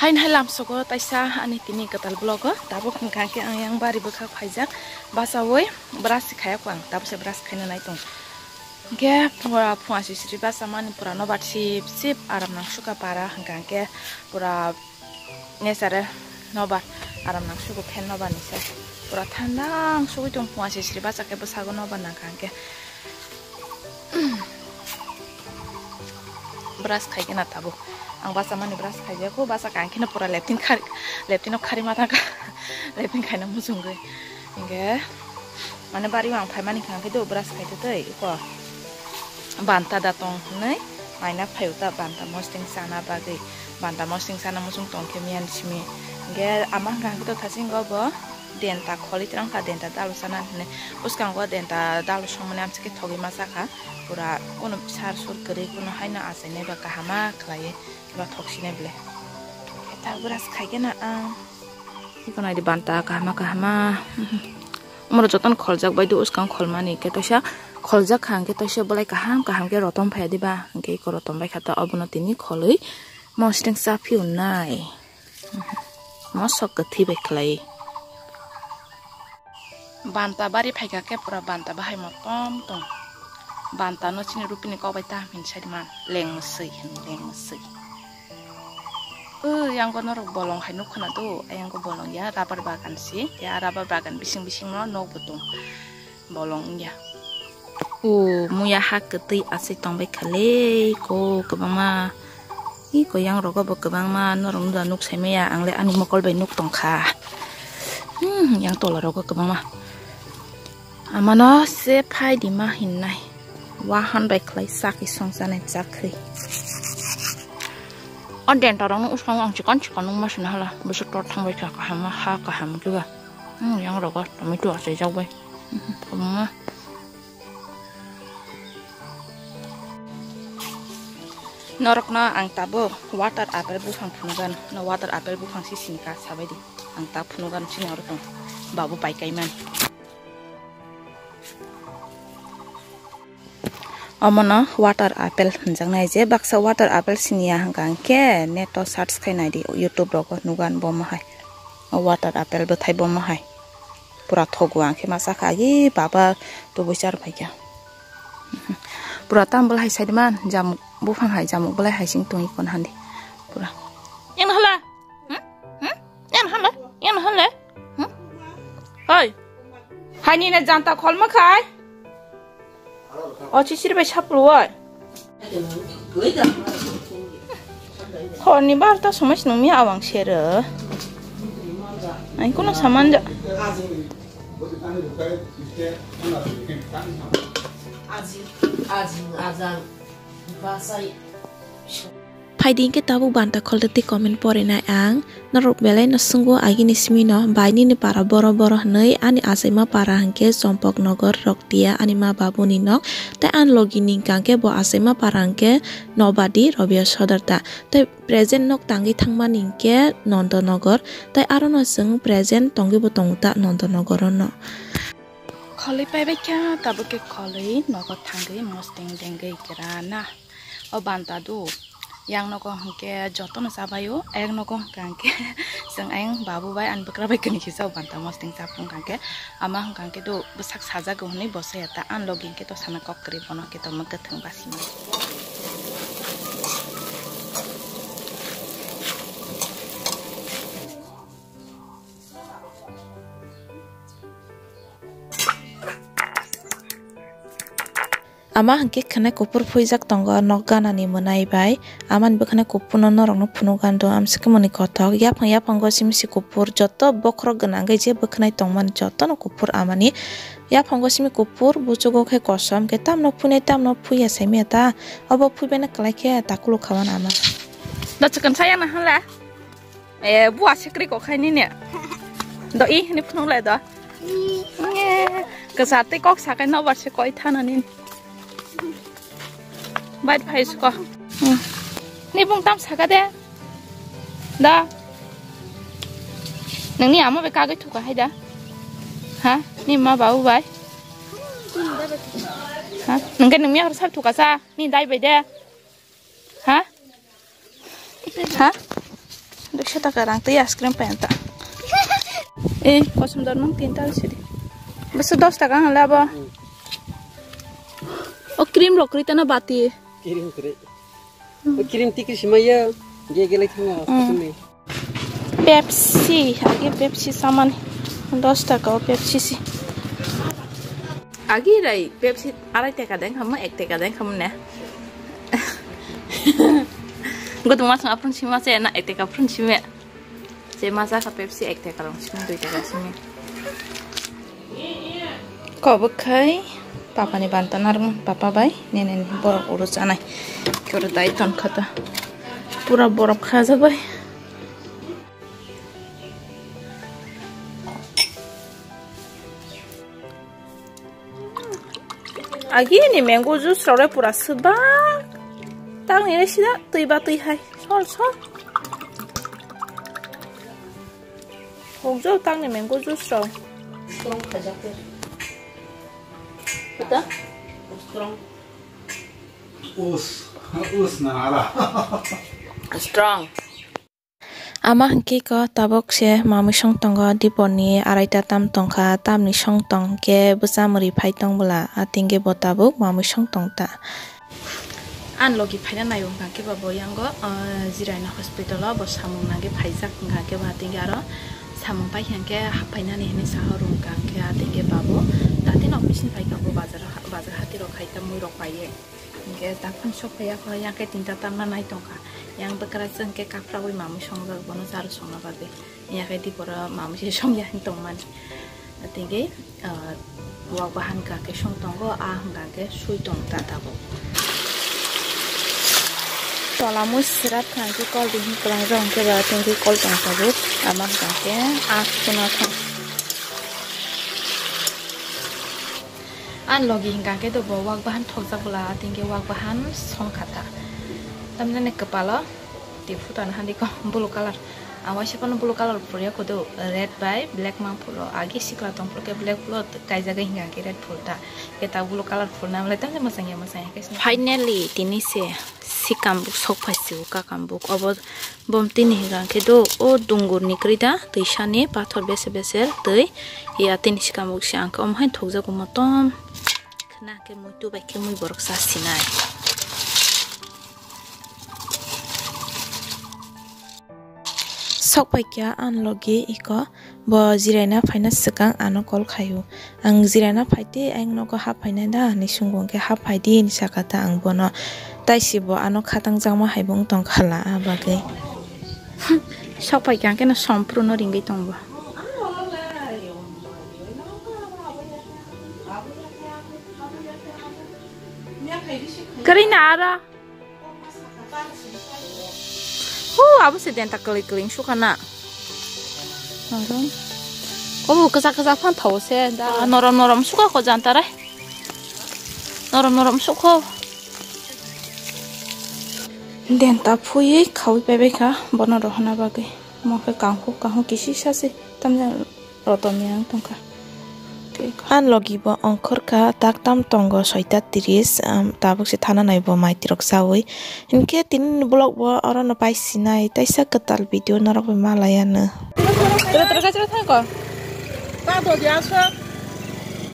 Hain halam soko taisa ani tini ketal vlogger tabu khangkhang ke ang yang bari bukha khaijak basa woi beras khaya kwang tabu se beras khaina nai tong ge pura phuasi sri basa mani pura no bat sip sip aram nang suka para hangkang ke pura nesare no bat aram nang suku phen no ba ni se pura thandang suku tong phuasi sri basa ke basago no ba nang kang ke beras khaigena tabu ang basa mani beras khaija ko basa kangki na pura leptin khari mata ka leptin khaina musung ge inge mane bari wang phai mani kangki do beras khaite tei ko banta da tong nei maina phaiuta banta mosting sana bagi banta mosting sana musung tong ke mian simi ge amang kangki to thasing go bo denta kholi trang ka denta dalu sana ne uskang go denta dalu somane amse ke thogi masa ka pura kono sar sur kare kono haina ase ne ba kahama khlaye ba thoksine ble eta beras khaigena ikono di banta kahama umro joton kholjak baidu uskang kholmani ke tosa kholjak khang ke tosa bolai kaham ke rotom phaya diba ke ko rotom bai khata obono tini kholoi mosting sapi unai mosok gathi be khlai banta bari phaika ke pura banta bahai motom tong banta no chini rupini ko baita min sadiman lengmwswi yang kono rok bolong hai nuk khana tu ayang ko bolong ya rabar bagan si ya rabar bagan bising no no butung bolong ya muya hak keti ase tongbai khale ko kabama I ko yang rogo bo kabang ma norong da nuk saime ya angle ani mokol bai nuk tongkha yang tola rogo kabang ma amano se phai di ma hinnai wahan bai khlai saki songsanai chakri on den tarong usang ang chikon nung masina hala busuk tor thang bai ka hama ha ka ham juga yang rogo tomato ase jau bai ma norok na ang tabo water apple bukhang phunugan no water apple bukhang si singka sabai di ang ta phunugan sing orong babu pai kaiman amana water apple hanjangnai je baksa water apple sinia hangkang ke neto search khainai di youtube rok nugan bom hai water apple bethai bom hai pura thogwang ke masa khagi baba to bochar phaika pura tambal hai saiman jam bufang hai jam bolai hai sing tungi kon handi pura yang hala yang hala hoi hai ni na janta kholma khai 어찌 시르베 샤플로와 허니 바르타 소마시 놈이 아왕 셰르 아니 코노 사만자 아진 바사이 Paiding ke tabu banta kholati comment pore na ang narok belai na sunggo agini smino baini ni para boro nei ani asaima para hangke sompok nogor roktia anima babuni nok te an logini kangke bo asaima para hangke nobadi robia sodarta te present nok tangi thangma ningke nondonogor te arono sung present tongi bo tongta nondonogor no kholi paibe kya tabu ke kholi nogor thangi mosting dengai kirana o banta du yang noko hangke jotono sabayo ayang noko hangke seng ayang babu bai an bakra bai kini kisau banta mosting sapung hangke ama hangke do besak saja gohni bosaya ta an login ke to sana kokri bono ke to magathang basima ama hangke khana kopur phuijak tongo nokgana ni monai bai aman bekhana kopuno norong no phunugan do amsike moni kothok yapang go simsi kopur joto bokhro gana gai je bekhnai tongman joto no kopur amani yapang go simi kopur buchugo khe kosom ke tamno phuya saimeta obo phubena klaike takulo khawan ama da chicken sayang na hala buah sikri ko khaini ne do I ni phunung lai do ke sate kok sakai no bar se koi thana ni Baik phai ko ni bung tam saga de da nang ni ama be ka ga thu ka hai da ha ni ma bau bai ha nang ga nang mi har sar thu ka sa ni dai bai de ha ha 200 টাকা রাখতে আইসক্রিম পেনটা কসম দর মং 3টা সিদি বস 10 টাকা লাবা ও ক্রিম রকরিতা না বাতি ক্রিম করে ও ক্রিম টিকি সিমাইয়া গেলে থামা তুমি পেপসি আগে পেপসি সামান 10 টাকা ও পেপসি সি আগে রাই পেপসি 2 টাকা দেন হাম 1 টাকা দেন হাম না gua tuh masang apun sih masih enak ektek apun sih me saya masak ke Pepsi ektek kalau sih 2 টাকা sih me kau bekai papa nih bantan arung papa bay nenek borok urus anai kau dai ton kata pura borok kaza bay agi nih mango juice rore pura sebang tang ini sih dah tui ba tui hai sol hongzhou tang nih mango juice ro strong Khatang Jak betul strong us na ala strong ama hingke ko tabok se mamusong tongo diponi 2 tam tongkha tamni song tong ke busamuri phai tong bula atingge botabuk mamusong tongta an logi phaina nayo ngake ba boyango jiraina hospital bo samung nage phaijak ngake ba tinge aro samung pai hangke haphaina ni hene saharum ngake atinge babo tatin operation pai ka bo bazar hati ro khaita mui ro paye ngke takhan sopaya ko yake 3 tam na nai tongka yang bekara jengke kapra wi mamu songjak bono jaru songna babe yake di pora mamu se somya tongman atinge wa bahan ka ke song tongo a ngake sui tong ta tabo Tolamu sirat kanki kol dihi kurang rong ke ba tinggi kol tong sabut amak kanke akuna kan an logi hingkake do bo wak bahan thokjak bula tinggi wak bahan song khata tamne ne kepala tifutan handi ko blue color awasya kono blue color purya ko do red by black mang phulo agi sikla tong phulo ke black phulo kai jaga hingkake red phulta eta blue color phul nam le tamne masang ya ke finally tinise sikambuk sok phasiu ka kambuk obo bomtini hingkake do o dungur nikrida tuisani pathor bese beser tui ya tin sikambuk si angka omhain thokjago motom khna ke muitu bai ke mui borok sasinai sok paikya an logi iko bo jiraina phaina sikang ano kol khayu ang jiraina phaite ang nogo ha phaina da ni sungong ke ha phaidi ni sakata ang bono taisibo ano Khatang Jak ma haibong tong khala abage sok paikya ke na sampurno ringai tongbo karina ara abu sedang tak keling suka nak. Norom, oh kesak pan tahu saya dah norom suka kau jantar norom suka. Den tak puye kau bebe ka, bono rohana bagai. Mau ke kangku kisi sasi, tamnya rotom yang tongka. An logi bo ongkor ka tak tam tongo 6:30 tabuk si thana nai bo mai tirok sawi inke tin blog bo oro no pai sinai taisa ketal video narok Malaina Terus thang ko. Ta do dia sa